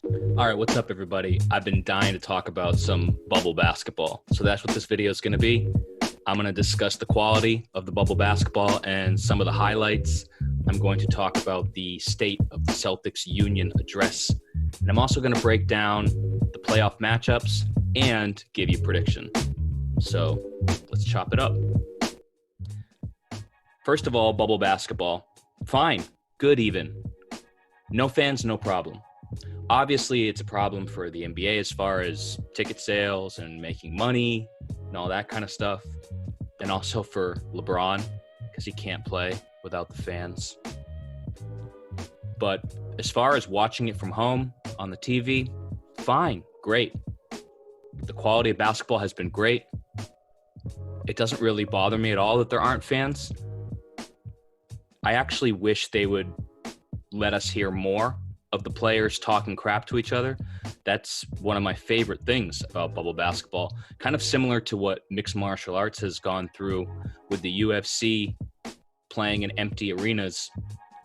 All right, what's up, everybody? I've been dying to talk about some bubble basketball. So that's what this video is going to be. I'm going to discuss the quality of the bubble basketball and some of the highlights. I'm going to talk about the state of the Celtics union address. And I'm also going to break down the playoff matchups and give you a prediction. So let's chop it up. First of all, bubble basketball. Fine. Good even. No fans, no problem. Obviously, it's a problem for the NBA as far as ticket sales and making money and all that kind of stuff. And also for LeBron, because he can't play without the fans. But as far as watching it from home on the TV, fine, great. The quality of basketball has been great. It doesn't really bother me at all that there aren't fans. I actually wish they would let us hear more of the players talking crap to each other. That's one of my favorite things about bubble basketball, kind of similar to what mixed martial arts has gone through with the UFC playing in empty arenas.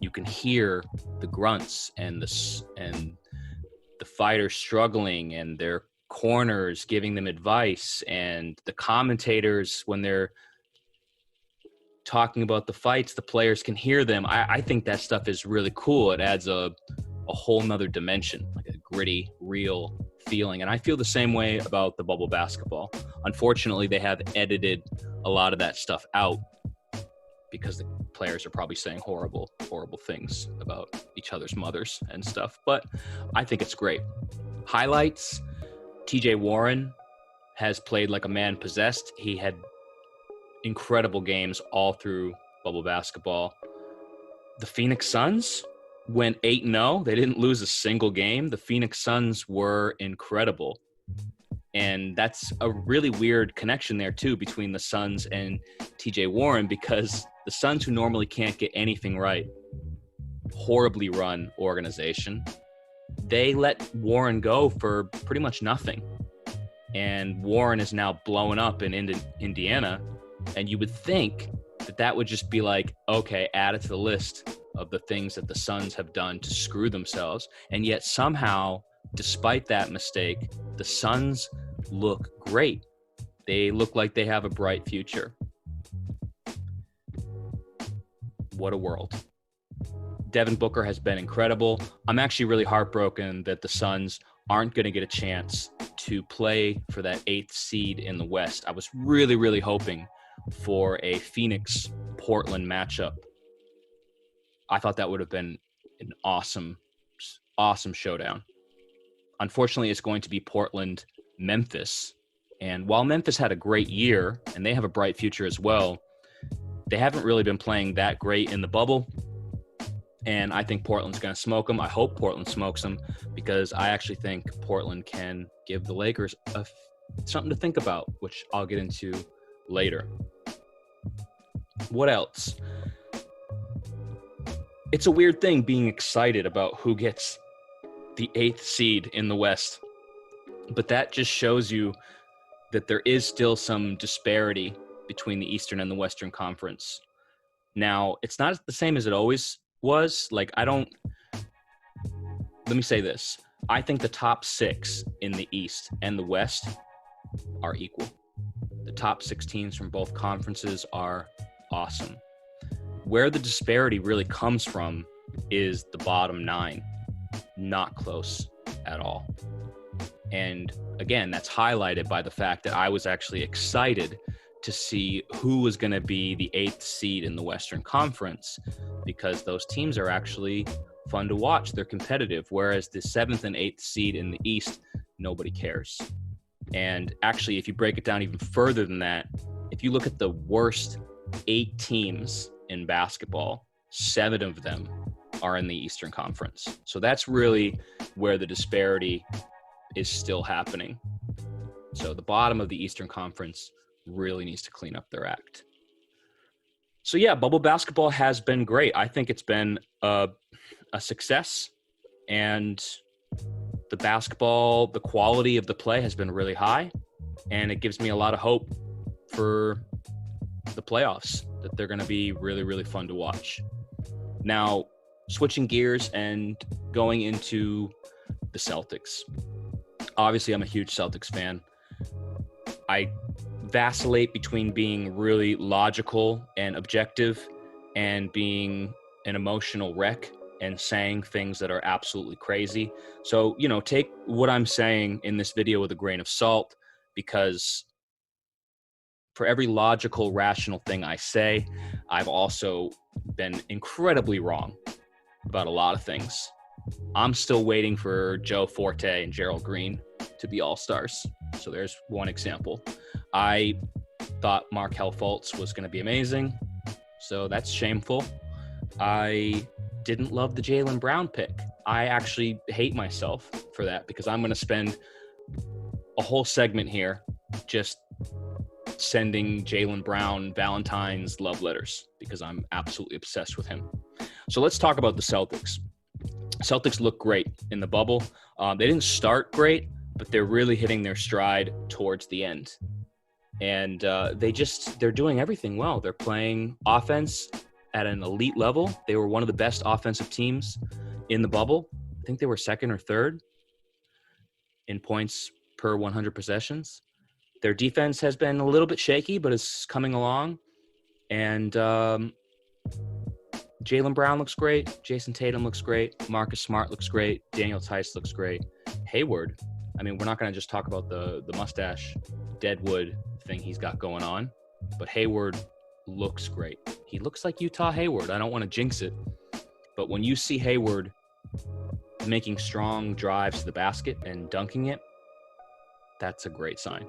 You can hear the grunts and the fighters struggling and their corners giving them advice, and the commentators, when they're talking about the fights, the players can hear them. I think that stuff is really cool. It adds a whole nother dimension, like a gritty, real feeling. And I feel the same way about the bubble basketball. Unfortunately, they have edited a lot of that stuff out because the players are probably saying horrible things about each other's mothers and stuff. But I think it's great. Highlights: TJ Warren has played like a man possessed. He had incredible games all through bubble basketball. The Phoenix Suns went 8-0. They didn't lose a single game. The Phoenix Suns were incredible. And that's a really weird connection there, too, between the Suns and TJ Warren, because the Suns, who normally can't get anything right, horribly run organization, they let Warren go for pretty much nothing. And Warren is now blowing up in Indiana. And you would think that that would just be like, okay, add it to the list of the things that the Suns have done to screw themselves. And yet somehow, despite that mistake, the Suns look great. They look like they have a bright future. What a world. Devin Booker has been incredible. I'm actually really heartbroken that the Suns aren't going to get a chance to play for that 8th seed in the West. I was really, really hoping for a Phoenix-Portland matchup. I thought that would have been an awesome showdown. Unfortunately, it's going to be Portland-Memphis. And while Memphis had a great year, and they have a bright future as well, they haven't really been playing that great in the bubble. And I think Portland's going to smoke them. I hope Portland smokes them, because I actually think Portland can give the Lakers something to think about, which I'll get into later. What else? It's a weird thing being excited about who gets the 8th seed in the West, but that just shows you that there is still some disparity between the Eastern and the Western Conference. Now, it's not the same as it always was. Let me say this. I think the top 6 in the East and the West are equal. The top 6 teams from both conferences are awesome. Where the disparity really comes from is the bottom 9. Not close at all. And again, that's highlighted by the fact that I was actually excited to see who was going to be the 8th seed in the Western Conference, because those teams are actually fun to watch. They're competitive, whereas the 7th and 8th seed in the East, nobody cares. And actually, if you break it down even further than that, if you look at the worst 8 teams in basketball, 7 of them are in the Eastern Conference. So that's really where the disparity is still happening. So the bottom of the Eastern Conference really needs to clean up their act. So yeah, bubble basketball has been great. I think it's been a success, and the basketball, the quality of the play has been really high, and it gives me a lot of hope for the playoffs, that they're going to be really, really fun to watch. Now, switching gears and going into the Celtics. Obviously, I'm a huge Celtics fan. I vacillate between being really logical and objective and being an emotional wreck and saying things that are absolutely crazy. So, take what I'm saying in this video with a grain of salt, because for every logical, rational thing I say, I've also been incredibly wrong about a lot of things. I'm still waiting for Joe Forte and Gerald Green to be all-stars. So there's one example. I thought Markelle Fultz was going to be amazing, so that's shameful. I didn't love the Jaylen Brown pick. I actually hate myself for that, because I'm going to spend a whole segment here just sending Jaylen Brown Valentine's love letters, because I'm absolutely obsessed with him. So let's talk about the Celtics. Celtics look great in the bubble. They didn't start great, but they're really hitting their stride towards the end. And they're doing everything well. They're playing offense at an elite level. They were one of the best offensive teams in the bubble. I think they were second or third in points per 100 possessions. Their defense has been a little bit shaky, but it's coming along. And Jaylen Brown looks great. Jason Tatum looks great. Marcus Smart looks great. Daniel Tice looks great. Hayward, I mean, we're not going to just talk about the mustache Deadwood thing he's got going on, but Hayward looks great. He looks like Utah Hayward. I don't want to jinx it, but when you see Hayward making strong drives to the basket and dunking it, that's a great sign.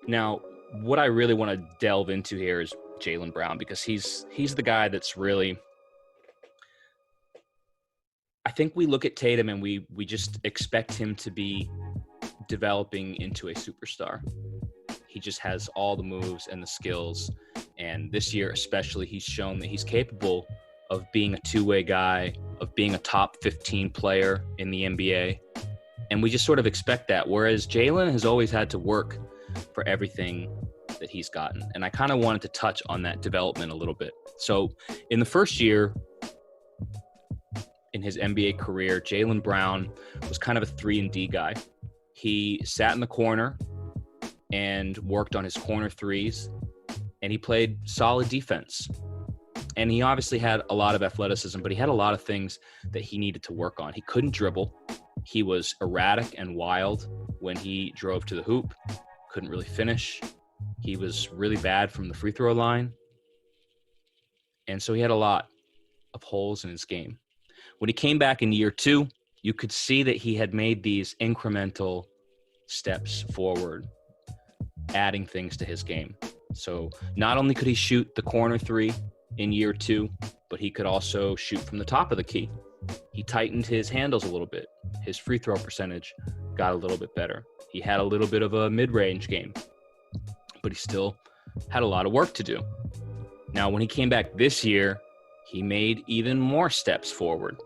Now, what I really want to delve into here is Jaylen Brown, because he's the guy that's really, I think we look at Tatum and we just expect him to be developing into a superstar. He just has all the moves and the skills. And this year especially, he's shown that he's capable of being a two-way guy, of being a top 15 player in the NBA. And we just sort of expect that. Whereas Jaylen has always had to work for everything that he's gotten. And I kind of wanted to touch on that development a little bit. So in the first year in his NBA career, Jaylen Brown was kind of a 3-and-D guy. He sat in the corner and worked on his corner threes, and he played solid defense. And he obviously had a lot of athleticism, but he had a lot of things that he needed to work on. He couldn't dribble. He was erratic and wild when he drove to the hoop, couldn't really finish. He was really bad from the free throw line. And so he had a lot of holes in his game. When he came back in year 2, you could see that he had made these incremental steps forward, adding things to his game. So not only could he shoot the corner three in year 2, but he could also shoot from the top of the key. He tightened his handles a little bit. His free throw percentage got a little bit better. He had a little bit of a mid-range game, but he still had a lot of work to do. Now, when he came back this year, he made even more steps forward.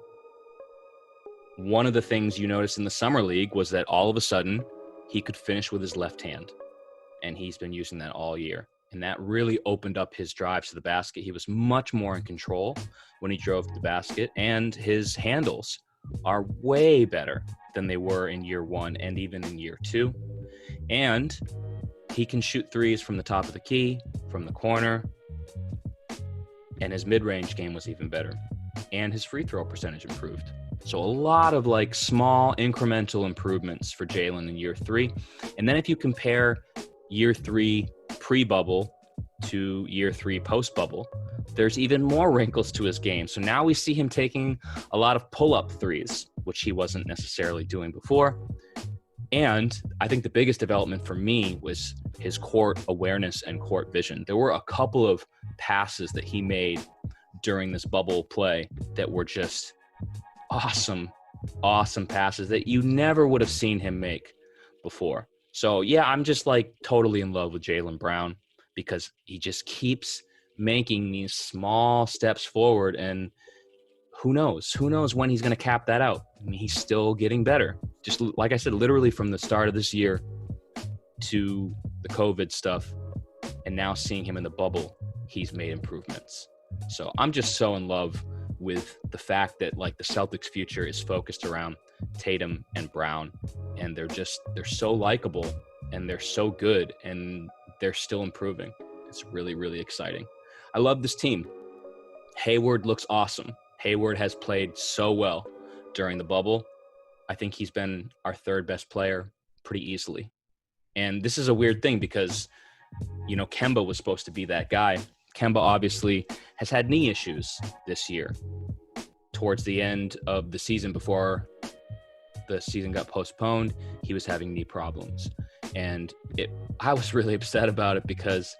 One of the things you noticed in the summer league was that all of a sudden he could finish with his left hand, and he's been using that all year. And that really opened up his drives to the basket. He was much more in control when he drove to the basket, and his handles are way better than they were in year 1 and even in year 2. And he can shoot threes from the top of the key, from the corner, and his mid-range game was even better. And his free throw percentage improved. So a lot of like small incremental improvements for Jaylen in year 3. And then if you compare year 3 pre-bubble to year 3 post-bubble, there's even more wrinkles to his game. So now we see him taking a lot of pull-up threes, which he wasn't necessarily doing before. And I think the biggest development for me was his court awareness and court vision. There were a couple of passes that he made during this bubble play that were just awesome passes that you never would have seen him make before. So yeah, I'm just like totally in love with Jaylen Brown because he just keeps making these small steps forward, and who knows when he's going to cap that out. I mean, he's still getting better. Just like I said, literally from the start of this year to the COVID stuff, and now seeing him in the bubble, he's made improvements. So I'm just so in love with the fact that like the Celtics future is focused around Tatum and Brown, and they're so likable and they're so good and they're still improving. It's really, really exciting. I love this team. Hayward looks awesome. Hayward has played so well during the bubble. I think he's been our third best player pretty easily. And this is a weird thing because, you know, Kemba was supposed to be that guy. Kemba obviously has had knee issues this year. Towards the end of the season, before the season got postponed, he was having knee problems. And I was really upset about it because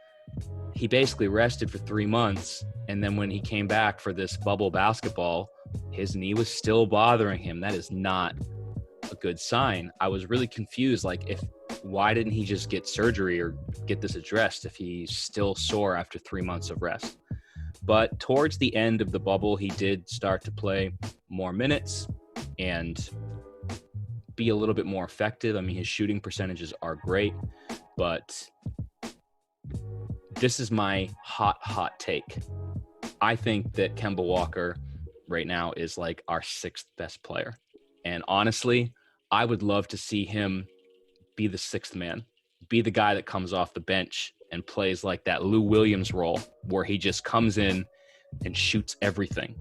he basically rested for 3 months. And then when he came back for this bubble basketball, his knee was still bothering him. That is not a good sign. I was really confused. Like, why didn't he just get surgery or get this addressed if he's still sore after 3 months of rest? But towards the end of the bubble, he did start to play more minutes and be a little bit more effective. I mean, his shooting percentages are great, but this is my hot take. I think that Kemba Walker right now is like our sixth best player. And honestly, I would love to see him be the sixth man, be the guy that comes off the bench and plays like that Lou Williams role where he just comes in and shoots everything.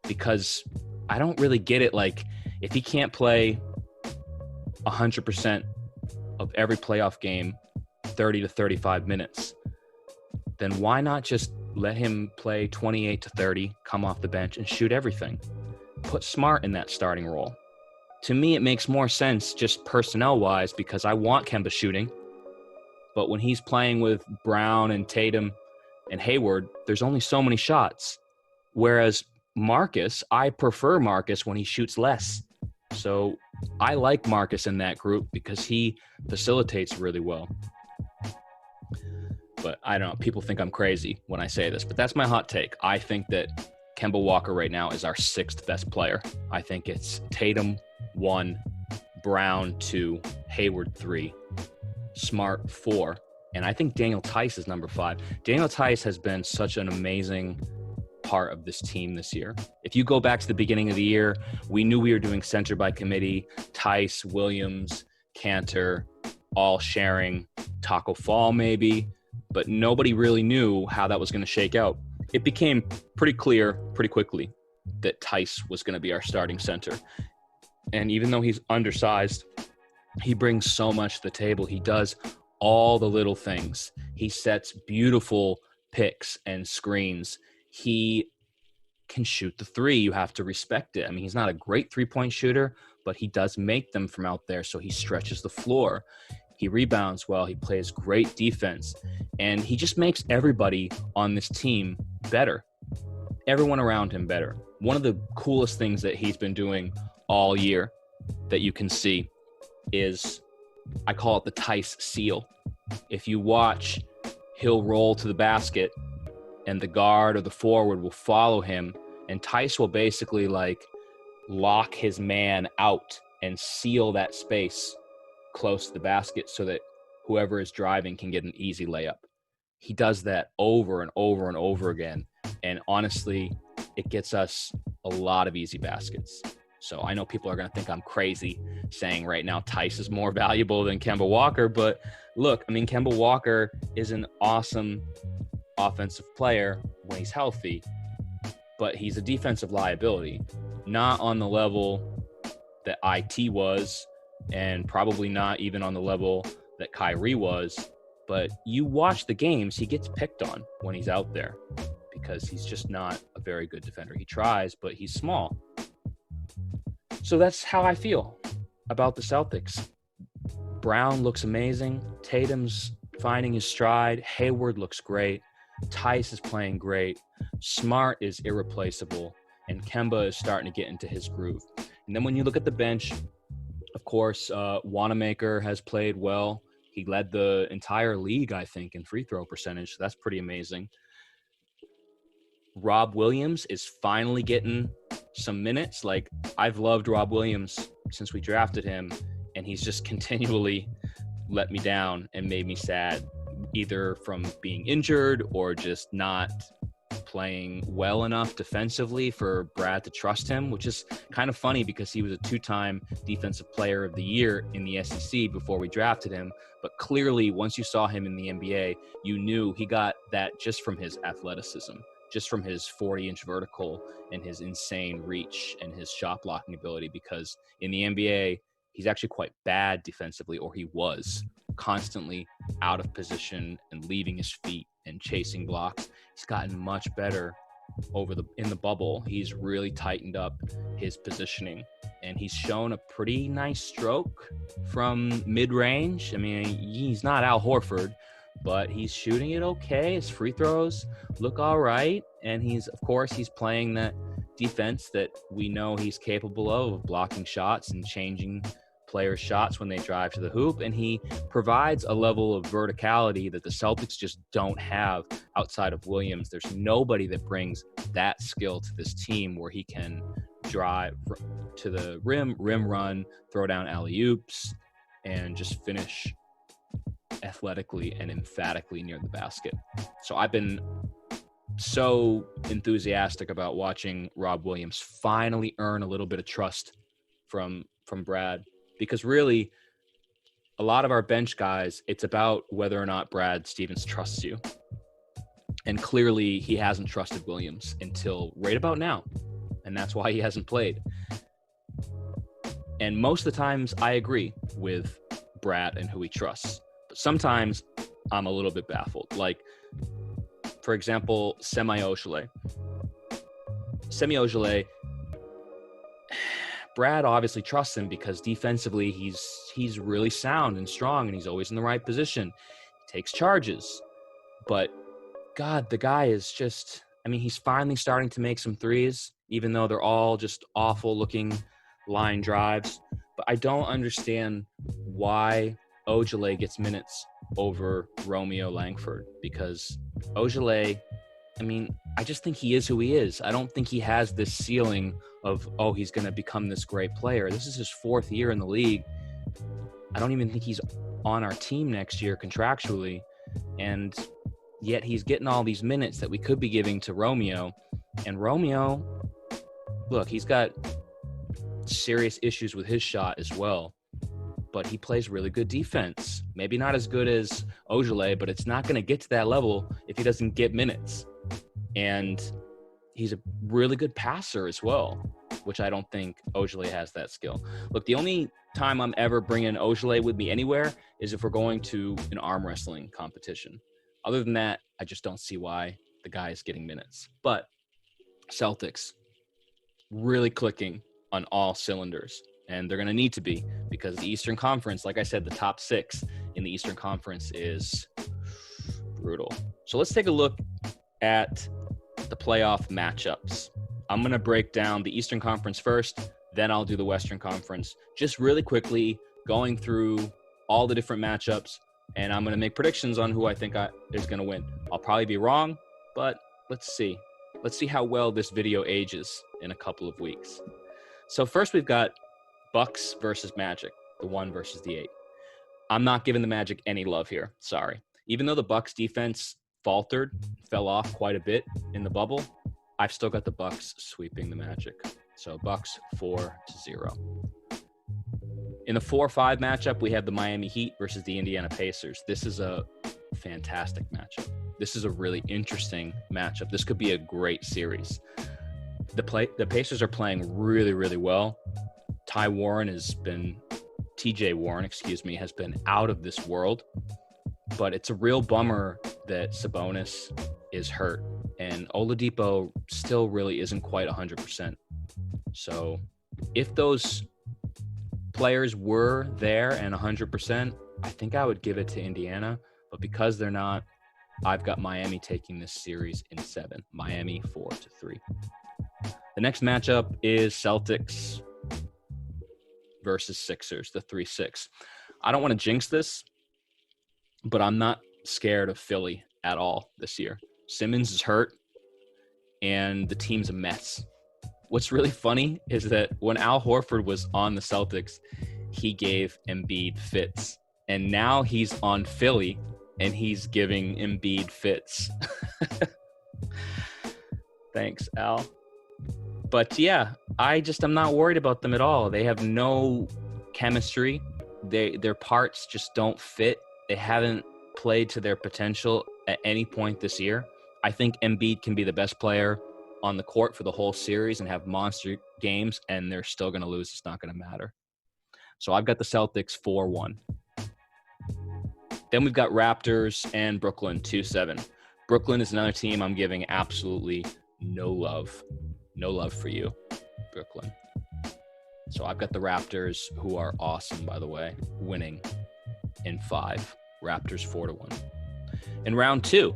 Because I don't really get it. Like, if he can't play 100% of every playoff game, 30 to 35 minutes, then why not just let him play 28 to 30, come off the bench and shoot everything? Put Smart in that starting role. To me, it makes more sense just personnel-wise because I want Kemba shooting. But when he's playing with Brown and Tatum and Hayward, there's only so many shots. Whereas Marcus, I prefer Marcus when he shoots less. So I like Marcus in that group because he facilitates really well. But I don't know, people think I'm crazy when I say this, but that's my hot take. I think that Kemba Walker right now is our sixth best player. I think it's Tatum 1, Brown 2, Hayward 3, Smart 4, and I think Daniel Tice is number 5. Daniel Tice has been such an amazing part of this team this year. If you go back to the beginning of the year, we knew we were doing center by committee, Tice, Williams, Cantor, all sharing Taco Fall maybe, but nobody really knew how that was going to shake out. It became pretty clear pretty quickly that Tice was going to be our starting center. And even though he's undersized, he brings so much to the table. He does all the little things. He sets beautiful picks and screens. He can shoot the three. You have to respect it. I mean, he's not a great three-point shooter, but he does make them from out there, so he stretches the floor. He rebounds well. He plays great defense. And he just makes everybody on this team better. Everyone around him better. One of the coolest things that he's been doing all year that you can see is, I call it the Tice seal. If you watch, he'll roll to the basket and the guard or the forward will follow him, and Tice will basically like lock his man out and seal that space close to the basket so that whoever is driving can get an easy layup. He does that over and over and over again. And honestly, it gets us a lot of easy baskets. So I know people are going to think I'm crazy saying right now Tice is more valuable than Kemba Walker. But look, I mean, Kemba Walker is an awesome offensive player when he's healthy, but he's a defensive liability, not on the level that IT was, and probably not even on the level that Kyrie was. But you watch the games, he gets picked on when he's out there because he's just not a very good defender. He tries, but he's small. So that's how I feel about the Celtics. Brown looks amazing. Tatum's finding his stride. Hayward looks great. Tice is playing great. Smart is irreplaceable. And Kemba is starting to get into his groove. And then when you look at the bench, of course, Wanamaker has played well. He led the entire league, I think, in free throw percentage. So that's pretty amazing. Rob Williams is finally getting some minutes. Like, I've loved Rob Williams since we drafted him, and he's just continually let me down and made me sad, either from being injured or just not playing well enough defensively for Brad to trust him, which is kind of funny because he was a 2-time Defensive Player of the Year in the SEC before we drafted him. But clearly, once you saw him in the NBA, you knew he got that just from his athleticism, just from his 40-inch vertical and his insane reach and his shot blocking ability, because in the NBA, he's actually quite bad defensively, or he was constantly out of position and leaving his feet and chasing blocks. He's gotten much better in the bubble. He's really tightened up his positioning, and he's shown a pretty nice stroke from mid-range. I mean, he's not Al Horford, but he's shooting it okay. His free throws look all right, and he's playing that defense that we know he's capable of blocking shots and changing players' shots when they drive to the hoop, and he provides a level of verticality that the Celtics just don't have outside of Williams. There's nobody that brings that skill to this team where he can drive to the rim run, throw down alley-oops, and just finish athletically and emphatically near the basket. So I've been so enthusiastic about watching Rob Williams finally earn a little bit of trust from Brad. Because really, a lot of our bench guys, it's about whether or not Brad Stevens trusts you. And clearly, he hasn't trusted Williams until right about now. And that's why he hasn't played. And most of the times, I agree with Brad and who he trusts. But sometimes, I'm a little bit baffled. Like, for example, Semi Ojeleye. Brad obviously trusts him because defensively he's really sound and strong, and he's always in the right position. He takes charges. But God, the guy is just, I mean, he's finally starting to make some threes, even though they're all just awful looking line drives. But I don't understand why Ojeleye gets minutes over Romeo Langford, because Ojeleye, I mean, I just think he is who he is. I don't think he has this ceiling of, oh, he's going to become this great player. This is his 4th year in the league. I don't even think he's on our team next year contractually. And yet he's getting all these minutes that we could be giving to Romeo. And Romeo, look, he's got serious issues with his shot as well. But he plays really good defense. Maybe not as good as Ojeleye, but it's not going to get to that level if he doesn't get minutes. And he's a really good passer as well, which I don't think Ojeleye has that skill. Look, the only time I'm ever bringing Ojeleye with me anywhere is if we're going to an arm wrestling competition. Other than that, I just don't see why the guy is getting minutes. But Celtics really clicking on all cylinders, and they're going to need to be, because the Eastern Conference, like I said, the top 6 in the Eastern Conference is brutal. So let's take a look at the playoff matchups. I'm going to break down the Eastern Conference first, then I'll do the Western Conference, just really quickly going through all the different matchups, and I'm going to make predictions on who I think is going to win. I'll probably be wrong, but let's see. Let's see how well this video ages in a couple of weeks. So first we've got Bucks versus Magic, the 1 versus the 8. I'm not giving the Magic any love here. Sorry. Even though the Bucks defense fell off quite a bit in the bubble, I've still got the Bucks sweeping the Magic. So Bucks 4-0. In the 4-5 matchup, we have the Miami Heat versus the Indiana Pacers. This is a fantastic matchup. This is a really interesting matchup. This could be a great series. The Pacers are playing really, really well. TJ Warren has been out of this world. But it's a real bummer that Sabonis is hurt, and Oladipo still really isn't quite 100%. So if those players were there and 100%, I think I would give it to Indiana. But because they're not, I've got Miami taking this series in 7. Miami 4-3. The next matchup is Celtics versus Sixers, the 3-6. I don't want to jinx this, but I'm not scared of Philly at all this year. Simmons is hurt, and the team's a mess. What's really funny is that when Al Horford was on the Celtics, he gave Embiid fits. And now he's on Philly, and he's giving Embiid fits. Thanks, Al. But yeah, I'm not worried about them at all. They have no chemistry. Their parts just don't fit. They haven't played to their potential at any point this year. I think Embiid can be the best player on the court for the whole series and have monster games, and they're still going to lose. It's not going to matter. So I've got the Celtics 4-1. Then we've got Raptors and Brooklyn 2-7. Brooklyn is another team I'm giving absolutely no love. No love for you, Brooklyn. So I've got the Raptors, who are awesome, by the way, winning in 5. Raptors 4-1. In round 2,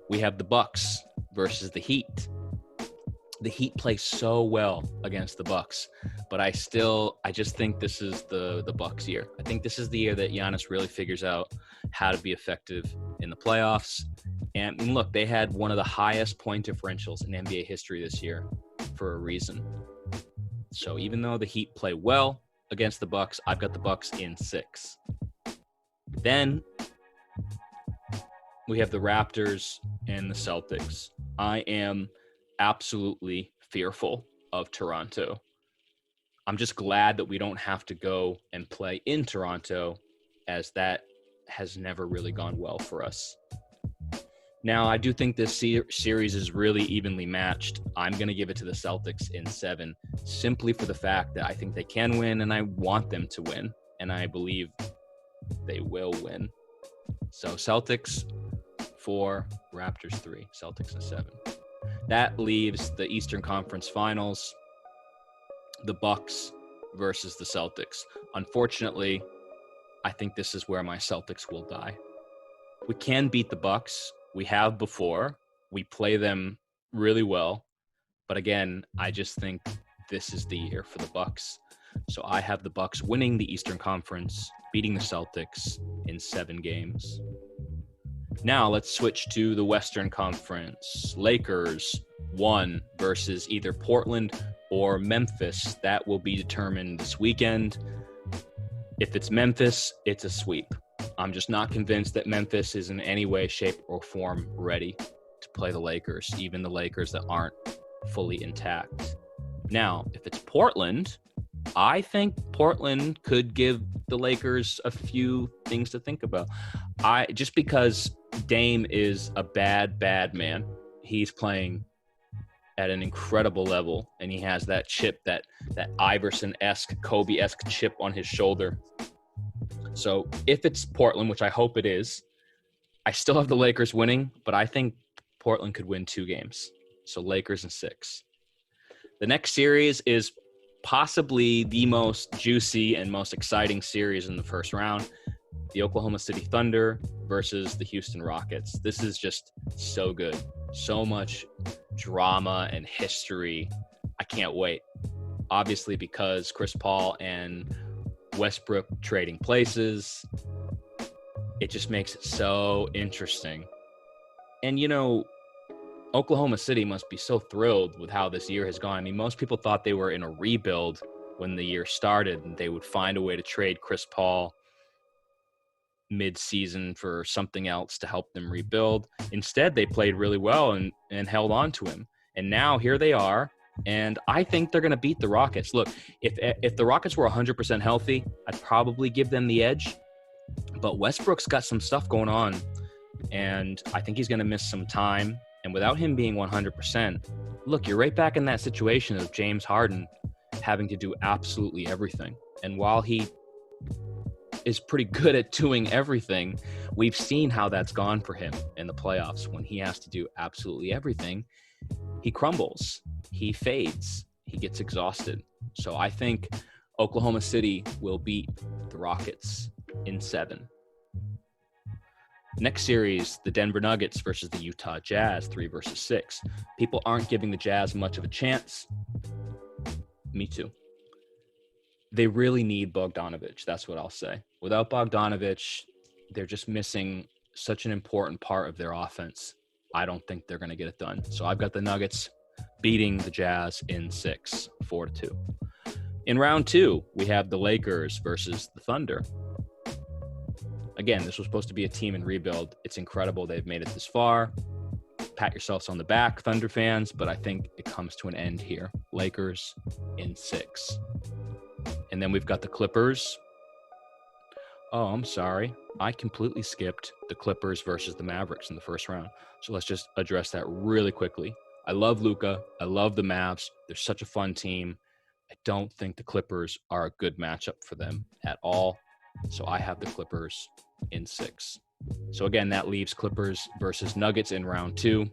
we have the Bucks versus the Heat. The Heat play so well against the Bucks, but I just think this is the Bucks' year. I think this is the year that Giannis really figures out how to be effective in the playoffs. And look, they had one of the highest point differentials in NBA history this year for a reason. So even though the Heat play well against the Bucks, I've got the Bucks in 6. Then we have the Raptors and the Celtics. I am absolutely fearful of Toronto. I'm just glad that we don't have to go and play in Toronto, as that has never really gone well for us. Now, I do think this series is really evenly matched. I'm going to give it to the Celtics in 7, simply for the fact that I think they can win, and I want them to win, and I believe they will win. So Celtics 4, Raptors 3, Celtics in 7. That leaves the Eastern Conference Finals, the Bucks versus the Celtics. Unfortunately, I think this is where my Celtics will die. We can beat the Bucks. We have before. We play them really well. But again, I just think this is the year for the Bucks. So I have the Bucks winning the Eastern Conference, beating the Celtics in 7 games. Now let's switch to the Western Conference. Lakers 1 versus either Portland or Memphis. That will be determined this weekend. If it's Memphis, it's a sweep. I'm just not convinced that Memphis is in any way, shape, or form ready to play the Lakers, even the Lakers that aren't fully intact. Now, if it's Portland, I think Portland could give the Lakers a few things to think about. Just because Dame is a bad man. He's playing at an incredible level, and he has that chip, that Iverson-esque, Kobe-esque chip on his shoulder. So if it's Portland, which I hope it is, I still have the Lakers winning, but I think Portland could win 2 games. So Lakers in 6. The next series is possibly the most juicy and most exciting series in the first round. The Oklahoma City Thunder versus the Houston Rockets. This is just so good. So much drama and history. I can't wait. Obviously, because Chris Paul and Westbrook trading places, it just makes it so interesting. And, Oklahoma City must be so thrilled with how this year has gone. I mean, most people thought they were in a rebuild when the year started, and they would find a way to trade Chris Paul mid-season for something else to help them rebuild. Instead, they played really well and held on to him. And now here they are, and I think they're going to beat the Rockets. Look, if the Rockets were 100% healthy, I'd probably give them the edge. But Westbrook's got some stuff going on, and I think he's going to miss some time. And without him being 100%, look, you're right back in that situation of James Harden having to do absolutely everything. And while he is pretty good at doing everything, we've seen how that's gone for him in the playoffs. When he has to do absolutely everything, he crumbles, he fades, he gets exhausted. So I think Oklahoma City will beat the Rockets in 7. Next series, the Denver Nuggets versus the Utah Jazz, 3 versus 6. People aren't giving the Jazz much of a chance. Me too. They really need Bogdanović. That's what I'll say. Without Bogdanović, they're just missing such an important part of their offense. I don't think they're going to get it done. So I've got the Nuggets beating the Jazz in 6, 4-2. In round 2, we have the Lakers versus the Thunder. Again, this was supposed to be a team in rebuild. It's incredible they've made it this far. pat yourselves on the back, Thunder fans, but I think it comes to an end here. Lakers in 6. And then we've got the Clippers. Oh, I'm sorry. I completely skipped the Clippers versus the Mavericks in the first round. So let's just address that really quickly. I love Luka. I love the Mavs. They're such a fun team. I don't think the Clippers are a good matchup for them at all. So I have the Clippers in 6. So again, that leaves Clippers versus Nuggets in round 2.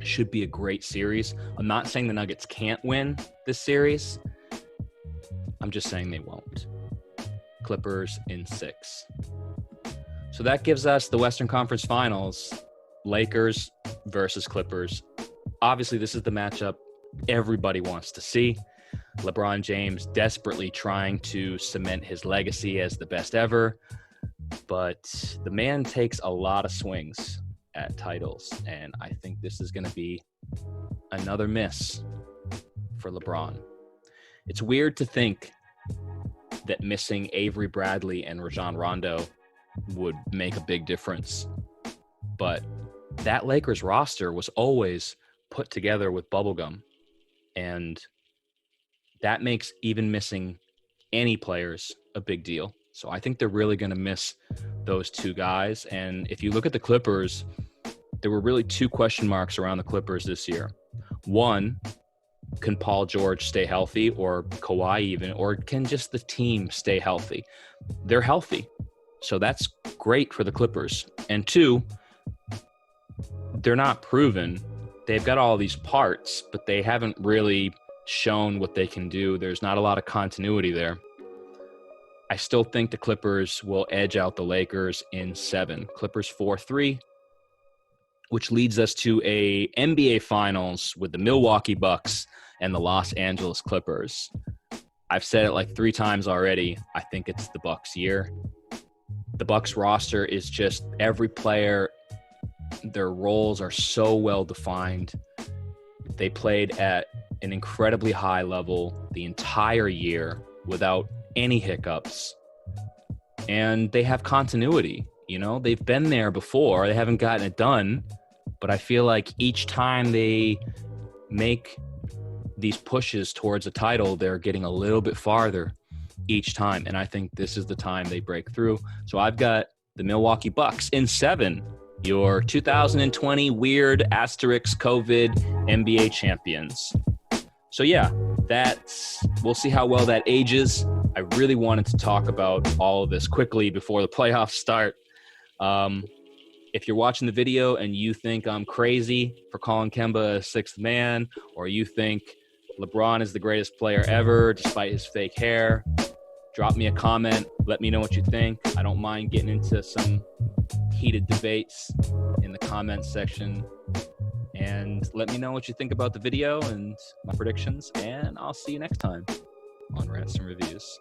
Should be a great series. I'm not saying the Nuggets can't win this series. I'm just saying they won't. Clippers in 6. So that gives us the Western Conference Finals, Lakers versus Clippers. Obviously, this is the matchup everybody wants to see. LeBron James desperately trying to cement his legacy as the best ever. But the man takes a lot of swings at titles, and I think this is going to be another miss for LeBron. It's weird to think that missing Avery Bradley and Rajon Rondo would make a big difference. But that Lakers roster was always put together with bubblegum, and that makes even missing any players a big deal. So I think they're really going to miss those two guys. And if you look at the Clippers, there were really 2 question marks around the Clippers this year. One, can Paul George stay healthy, or Kawhi even, or can just the team stay healthy? They're healthy. So that's great for the Clippers. And 2, they're not proven. They've got all these parts, but they haven't really shown what they can do. There's not a lot of continuity there. I still think the Clippers will edge out the Lakers in 7. Clippers 4-3, which leads us to a NBA Finals with the Milwaukee Bucks and the Los Angeles Clippers. I've said it like 3 times already. I think it's the Bucks' year. The Bucks roster is just every player, their roles are so well defined. They played at an incredibly high level the entire year without any hiccups, and they have continuity. You know, they've been there before. They haven't gotten it done, but I feel like each time they make these pushes towards a title, they're getting a little bit farther each time, and I think this is the time they break through. So I've got the Milwaukee Bucks in 7, your 2020 weird asterisk COVID NBA champions. So yeah, we'll see how well that ages. I really wanted to talk about all of this quickly before the playoffs start. If you're watching the video and you think I'm crazy for calling Kemba a 6th man, or you think LeBron is the greatest player ever despite his fake hair, drop me a comment. Let me know what you think. I don't mind getting into some heated debates in the comments section. And let me know what you think about the video and my predictions. And I'll see you next time on Rants and Reviews.